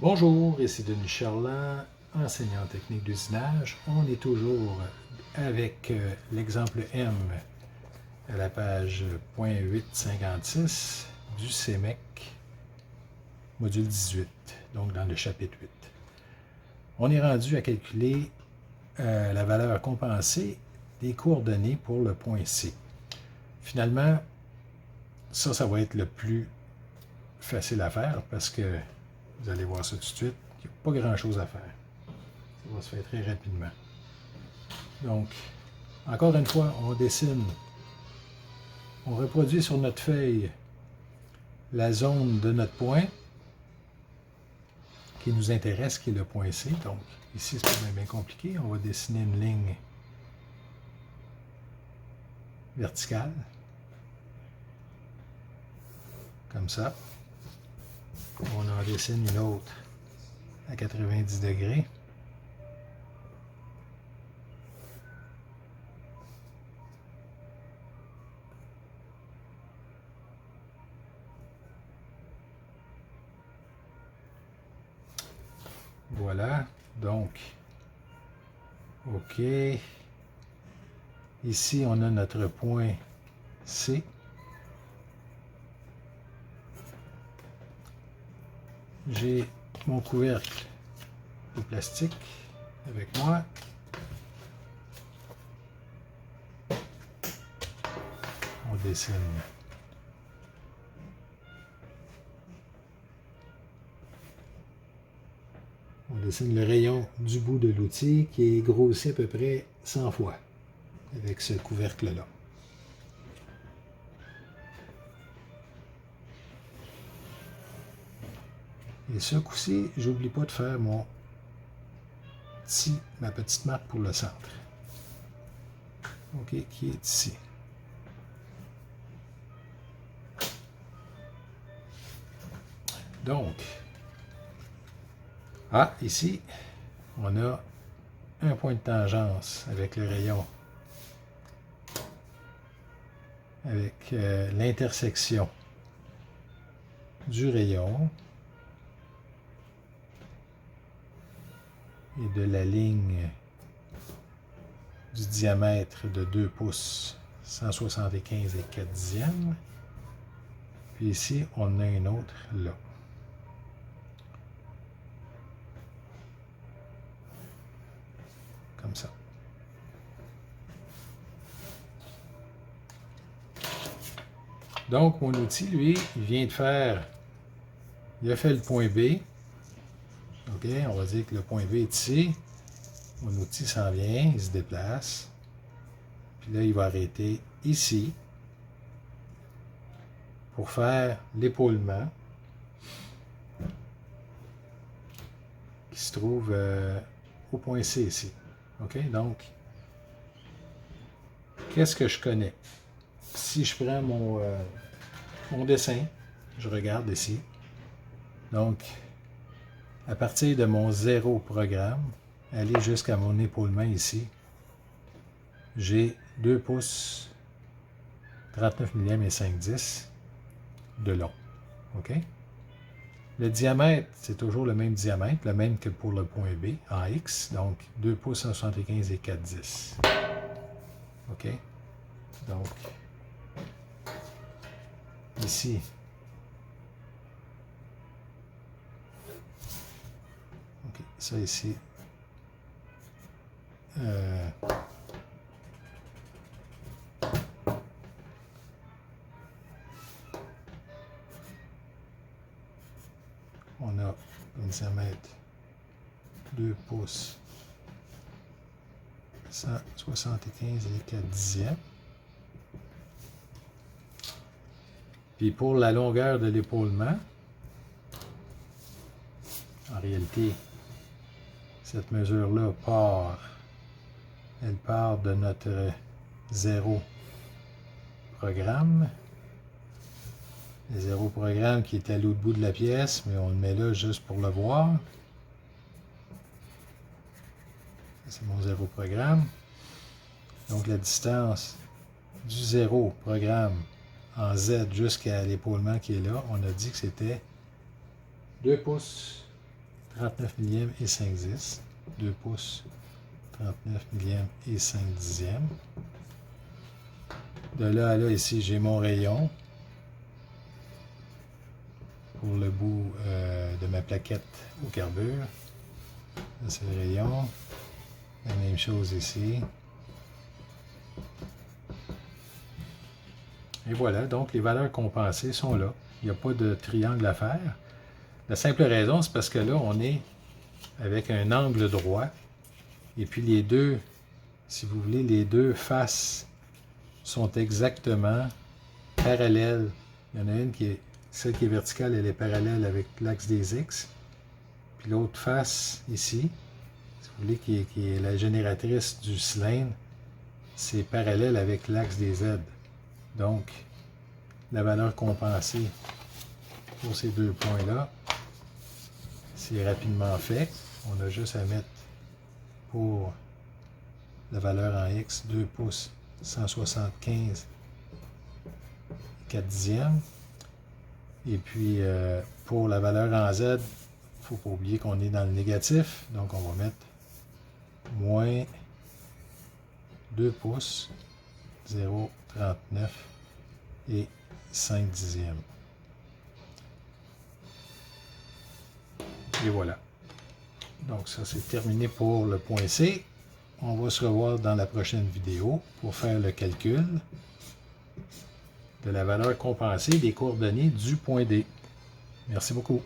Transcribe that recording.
Bonjour, ici Denis Charland, enseignant en technique d'usinage. On est toujours avec l'exemple M à la page .856 du CEMEC, module 18, donc dans le chapitre 8. On est rendu à calculer la valeur compensée des coordonnées pour le point C. Finalement, ça va être le plus facile à faire parce que vous allez voir ça tout de suite. Il n'y a pas grand-chose à faire. Ça va se faire très rapidement. Donc, encore une fois, on dessine, on reproduit sur notre feuille la zone de notre point qui nous intéresse, qui est le point C. Donc, ici, c'est pas bien compliqué. On va dessiner une ligne verticale. Comme ça. On en dessine une autre à 90 degrés. Voilà, donc, OK. Ici, on a notre point C. J'ai mon couvercle de plastique avec moi. On dessine. On dessine le rayon du bout de l'outil qui est grossi à peu près 100 fois avec ce couvercle-là. Et ce coup-ci, j'oublie pas de faire ma petite marque pour le centre. OK, qui est ici. Donc, ici, on a un point de tangence avec le rayon, avec l'intersection du rayon et de la ligne du diamètre de 2 pouces 175 et 4 dixièmes. Puis ici, on a une autre là. Comme ça. Donc, mon outil, lui, il vient de faire, il a fait le point B. OK, on va dire que le point B est ici. Mon outil s'en vient, il se déplace. Puis là, il va arrêter ici pour faire l'épaulement qui se trouve au point C ici. OK, donc, qu'est-ce que je connais? Si je prends mon dessin, je regarde ici. Donc, à partir de mon 0 programme, aller jusqu'à mon épaulement ici, j'ai 2 pouces 39 mm et 5/10 de long. OK? Le diamètre, c'est toujours le même diamètre, le même que pour le point B en X, donc 2 pouces 175 et 4/10. OK? Donc, ici, OK, ça ici, on a un diamètre 2 pouces 175 et 4 dixièmes. Puis pour la longueur de l'épaulement, en réalité, cette mesure-là elle part de notre 0 programme. Le 0 programme qui est à l'autre bout de la pièce, mais on le met là juste pour le voir. C'est mon 0 programme. Donc la distance du 0 programme en Z jusqu'à l'épaulement qui est là, on a dit que c'était 2 pouces 39 millièmes et 5/10. 2 pouces, 39 millièmes et 5/10. De là à là, ici, j'ai mon rayon pour le bout de ma plaquette au carbure. C'est le rayon. La même chose ici. Et voilà, donc les valeurs compensées sont là. Il n'y a pas de triangle à faire. La simple raison, c'est parce que là, on est avec un angle droit. Et puis les deux, si vous voulez, les deux faces sont exactement parallèles. Il y en a une qui est, celle qui est verticale, elle est parallèle avec l'axe des X. Puis l'autre face, ici, si vous voulez, qui est la génératrice du cylindre, c'est parallèle avec l'axe des Z. Donc, la valeur compensée pour ces deux points-là, c'est rapidement fait. On a juste à mettre pour la valeur en X, 2 pouces, 175, 4/10. Et puis, pour la valeur en Z, il ne faut pas oublier qu'on est dans le négatif. Donc, on va mettre moins 2 pouces, 0,39 et 5/10. Et voilà. Donc ça, c'est terminé pour le point C. On va se revoir dans la prochaine vidéo pour faire le calcul de la valeur compensée des coordonnées du point D. Merci beaucoup.